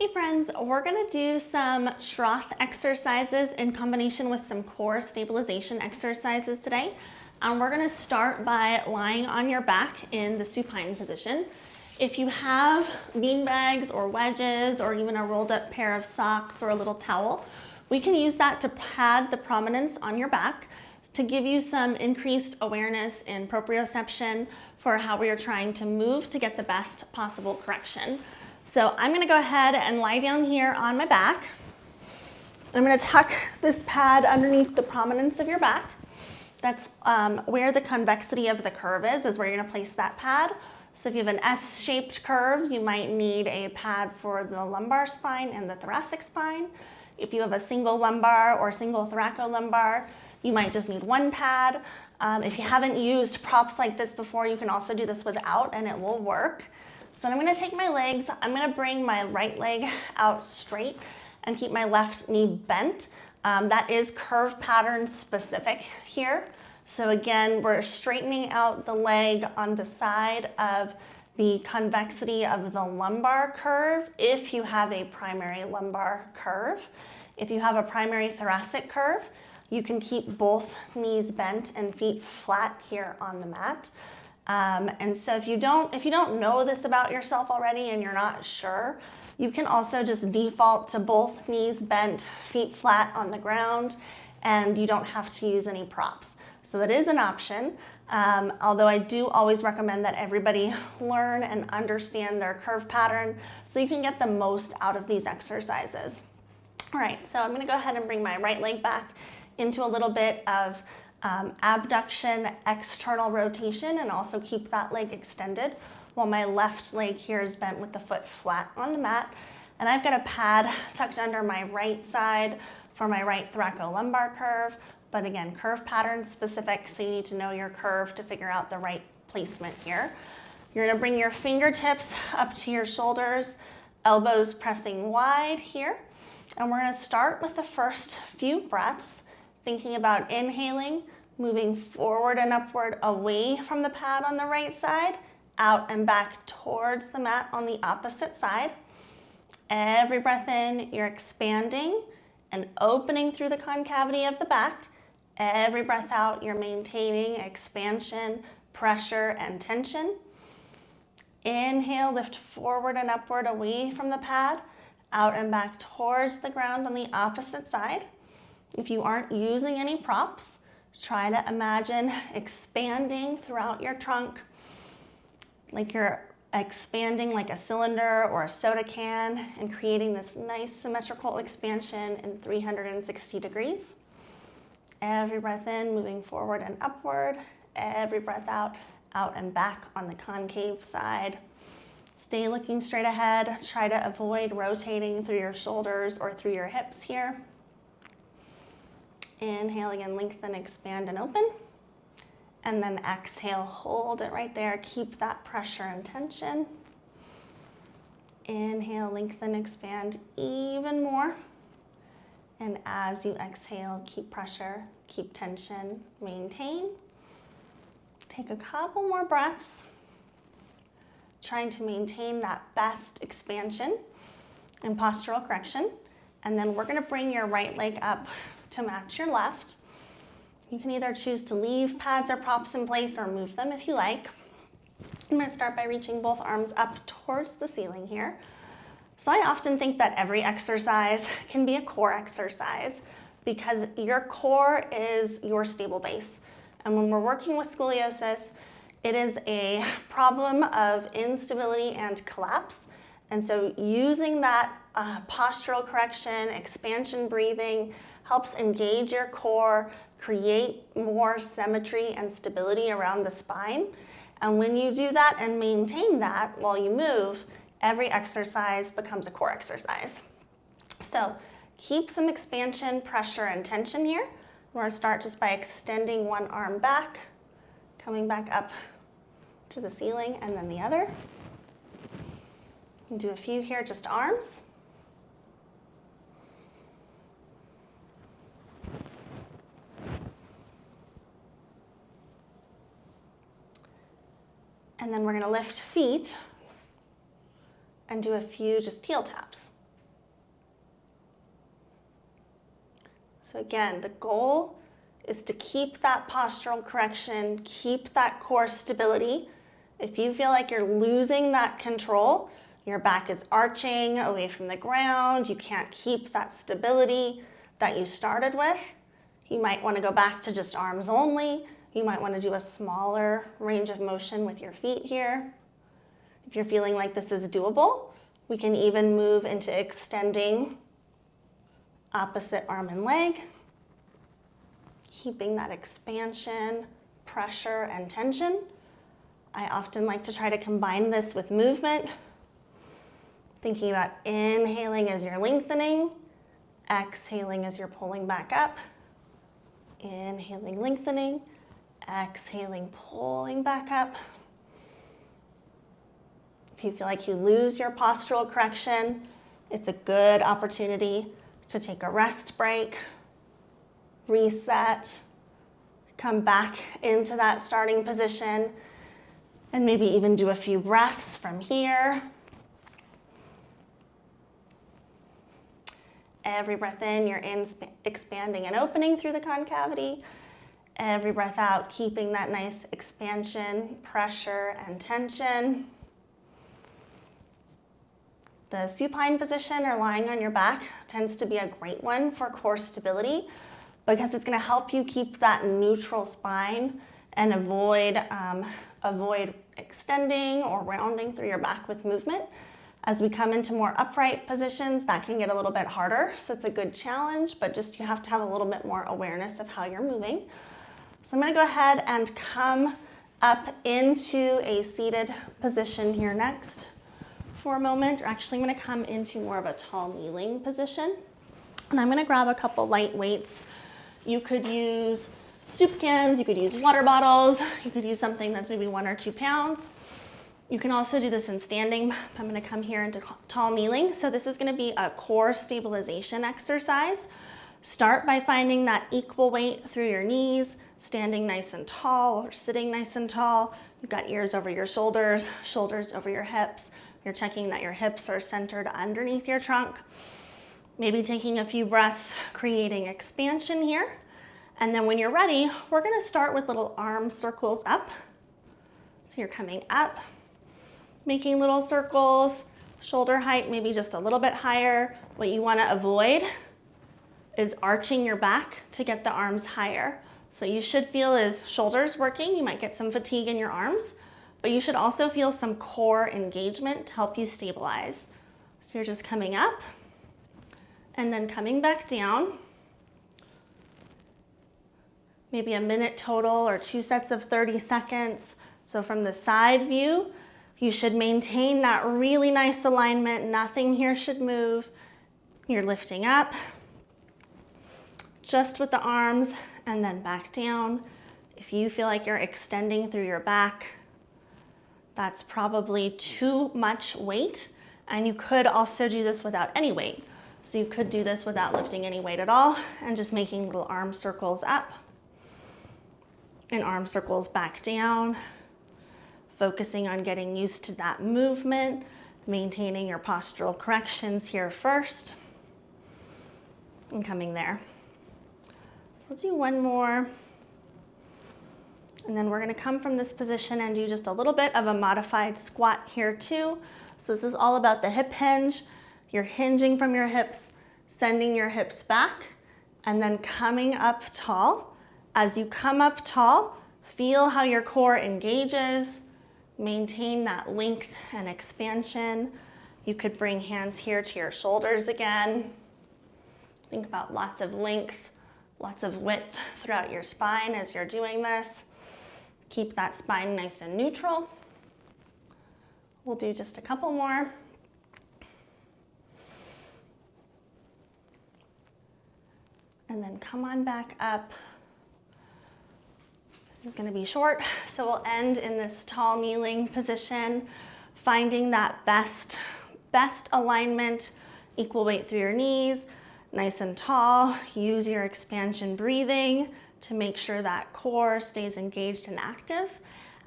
Hey friends, we're going to do some Schroth exercises in combination with some core stabilization exercises today. We're going to start by lying on your back in the supine position. If you have bean bags or wedges or even a rolled up pair of socks or a little towel, we can use that to pad the prominence on your back to give you some increased awareness in proprioception for how we are trying to move to get the best possible correction. So I'm gonna go ahead and lie down here on my back. I'm gonna tuck this pad underneath the prominence of your back. That's where the convexity of the curve is where you're gonna place that pad. So if you have an S-shaped curve, you might need a pad for the lumbar spine and the thoracic spine. If you have a single lumbar or single thoracolumbar, you might just need one pad. If you haven't used props like this before, you can also do this without and it will work. So I'm gonna take my legs, I'm gonna bring my right leg out straight and keep my left knee bent. That is curve pattern specific here. So again, we're straightening out the leg on the side of the convexity of the lumbar curve if you have a primary lumbar curve. If you have a primary thoracic curve, you can keep both knees bent and feet flat here on the mat. And so if you don't know this about yourself already and you're not sure, you can also just default to both knees bent, feet flat on the ground, and you don't have to use any props. So that is an option, although I do always recommend that everybody learn and understand their curve pattern so you can get the most out of these exercises. All right, so I'm gonna go ahead and bring my right leg back into a little bit of abduction, external rotation, and also keep that leg extended while my left leg here is bent with the foot flat on the mat. And I've got a pad tucked under my right side for my right thoracolumbar curve, but again, curve pattern specific, so you need to know your curve to figure out the right placement here. You're gonna bring your fingertips up to your shoulders, elbows pressing wide here, and we're gonna start with the first few breaths, thinking about inhaling, moving forward and upward away from the pad on the right side, out and back towards the mat on the opposite side. Every breath in, you're expanding and opening through the concavity of the back. Every breath out, you're maintaining expansion, pressure, and tension. Inhale, lift forward and upward away from the pad, out and back towards the ground on the opposite side. If you aren't using any props, try to imagine expanding throughout your trunk, like you're expanding like a cylinder or a soda can and creating this nice symmetrical expansion in 360 degrees. Every breath in, moving forward and upward. Every breath out, out and back on the concave side. Stay looking straight ahead. Try to avoid rotating through your shoulders or through your hips here. Inhale again, lengthen, expand, and open. And then exhale, hold it right there. Keep that pressure and tension. Inhale, lengthen, expand even more. And as you exhale, keep pressure, keep tension, maintain. Take a couple more breaths, trying to maintain that best expansion and postural correction. And then we're gonna bring your right leg up to match your left. You can either choose to leave pads or props in place or move them if you like. I'm gonna start by reaching both arms up towards the ceiling here. So I often think that every exercise can be a core exercise because your core is your stable base. And when we're working with scoliosis, it is a problem of instability and collapse. And so using that postural correction, expansion breathing, helps engage your core, create more symmetry and stability around the spine. And when you do that and maintain that while you move, every exercise becomes a core exercise. So keep some expansion, pressure, and tension here. We're gonna start just by extending one arm back, coming back up to the ceiling, and then the other. Do a few here, just arms. And then we're gonna lift feet and do a few just heel taps. So again, the goal is to keep that postural correction, keep that core stability. If you feel like you're losing that control, your back is arching away from the ground, you can't keep that stability that you started with, you might want to go back to just arms only. You might want to do a smaller range of motion with your feet here. If you're feeling like this is doable, we can even move into extending opposite arm and leg, keeping that expansion, pressure, and tension. I often like to try to combine this with movement, thinking about inhaling as you're lengthening, exhaling as you're pulling back up, inhaling, lengthening, exhaling, pulling back up. If you feel like you lose your postural correction, it's a good opportunity to take a rest break, reset, come back into that starting position, and maybe even do a few breaths from here. Every breath in, you're expanding and opening through the concavity. Every breath out, keeping that nice expansion, pressure, and tension. The supine position, or lying on your back, tends to be a great one for core stability because it's going to help you keep that neutral spine and avoid extending or rounding through your back with movement. As we come into more upright positions, that can get a little bit harder, so it's a good challenge, but just you have to have a little bit more awareness of how you're moving. So I'm going to go ahead and come up into a seated position here next for a moment. Or actually, I'm going to come into more of a tall kneeling position, and I'm going to grab a couple light weights. You could use soup cans, you could use water bottles, you could use something that's maybe 1 or 2 pounds. You can also do this in standing. I'm going to come here into tall kneeling. So this is going to be a core stabilization exercise. Start by finding that equal weight through your knees, standing nice and tall or sitting nice and tall. You've got ears over your shoulders, shoulders over your hips. You're checking that your hips are centered underneath your trunk. Maybe taking a few breaths, creating expansion here. And then when you're ready, we're going to start with little arm circles up. So you're coming up, making little circles, shoulder height maybe just a little bit higher. What you want to avoid is arching your back to get the arms higher. So you should feel is shoulders working. You might get some fatigue in your arms, but you should also feel some core engagement to help you stabilize. So you're just coming up and then coming back down. Maybe a minute total or 2 sets of 30 seconds. So from the side view, you should maintain that really nice alignment. Nothing here should move. You're lifting up just with the arms and then back down. If you feel like you're extending through your back, that's probably too much weight. And you could also do this without any weight. So you could do this without lifting any weight at all and just making little arm circles up and arm circles back down. Focusing on getting used to that movement, maintaining your postural corrections here first, and coming there. So let's do one more. And then we're going to come from this position and do just a little bit of a modified squat here too. So this is all about the hip hinge. You're hinging from your hips, sending your hips back, and then coming up tall. As you come up tall, feel how your core engages. Maintain that length and expansion. You could bring hands here to your shoulders again. Think about lots of length, lots of width throughout your spine as you're doing this. Keep that spine nice and neutral. We'll do just a couple more. And then come on back up. This is going to be short, so we'll end in this tall kneeling position, finding that best alignment, equal weight through your knees, nice and tall. Use your expansion breathing to make sure that core stays engaged and active.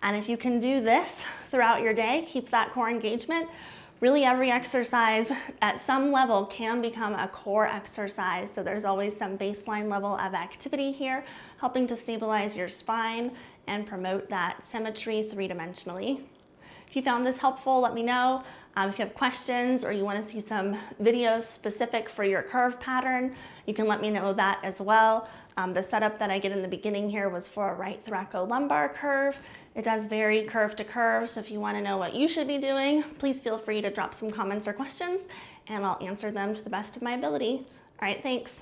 And if you can do this throughout your day, keep that core engagement, Really every exercise at some level can become a core exercise. So there's always some baseline level of activity here, helping to stabilize your spine and promote that symmetry three-dimensionally. If you found this helpful, let me know. If you have questions or you want to see some videos specific for your curve pattern, you can let me know that as well. The setup that I get in the beginning here was for a right thoracolumbar curve. It does vary curve to curve, so if you want to know what you should be doing, please feel free to drop some comments or questions, and I'll answer them to the best of my ability. All right, thanks.